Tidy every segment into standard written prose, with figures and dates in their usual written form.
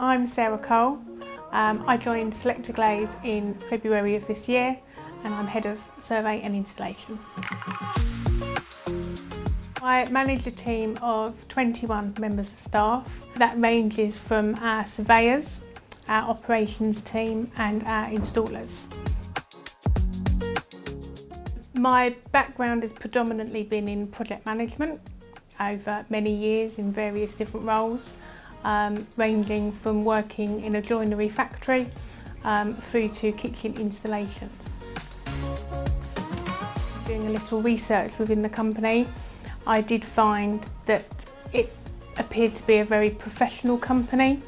I'm Sarah Cole. I joined Selectaglaze in February of this year and I'm Head of Survey and Installation. I manage a team of 21 members of staff. That ranges from our surveyors, our operations team and our installers. My background has predominantly been in project management over many years in various different roles, ranging from working in a joinery factory through to kitchen installations. Doing a little research within the company, I did find that it appeared to be a very professional company.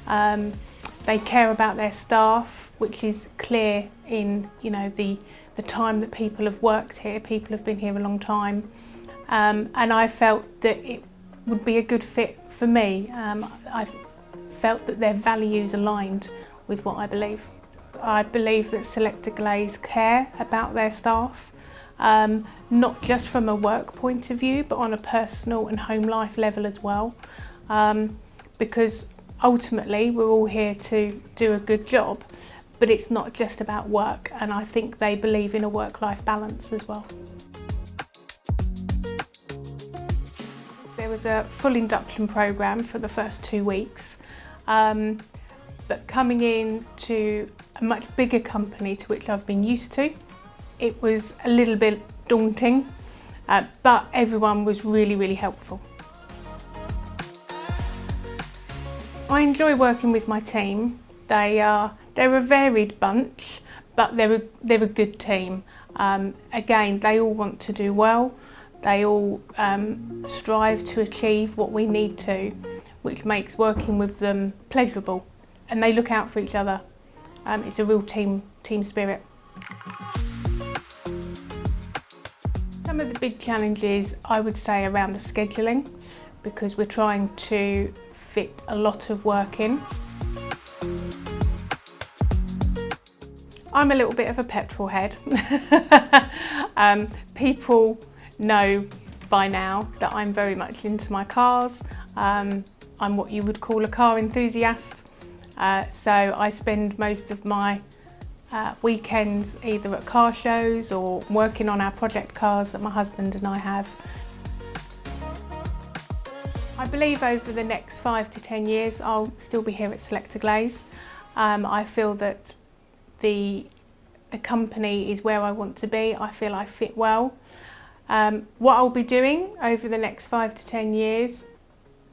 They care about their staff, which is clear in the time that people have worked here. People have been here a long time, and I felt that it would be a good fit for me. I felt that their values aligned with what I believe. I believe that Selectaglaze care about their staff, not just from a work point of view, but on a personal and home life level as well, because ultimately we're all here to do a good job, but it's not just about work, and I think they believe in a work-life balance as well. There was a full induction programme for the first 2 weeks, but coming in to a much bigger company to which I've been used to, it was a little bit daunting, but everyone was really helpful. I enjoy working with my team. They're a varied bunch, but they're a good team. Again, they all want to do well. They all strive to achieve what we need to, which makes working with them pleasurable. And they look out for each other. It's a real team spirit. Some of the big challenges, I would say, around the scheduling, because we're trying to fit a lot of work in. I'm a little bit of a petrol head. People know by now that I'm very much into my cars. I'm what you would call a car enthusiast. So I spend most of my weekends either at car shows or working on our project cars that my husband and I have. I believe over the next 5 to 10 years I'll still be here at Selectaglaze. I feel that the company is where I want to be. I feel I fit well. What I'll be doing over the next 5 to 10 years,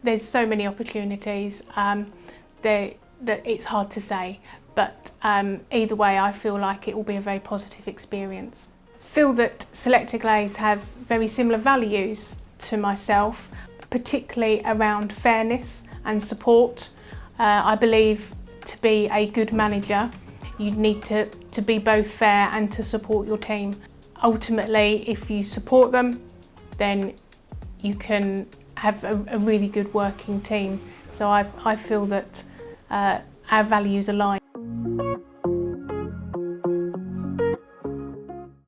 there's so many opportunities that it's hard to say, but either way I feel like it will be a very positive experience. I feel that Selectaglaze have very similar values to myself, particularly around fairness and support. I believe to be a good manager, you need to be both fair and to support your team. Ultimately, if you support them, then you can have a really good working team. So I feel that our values align.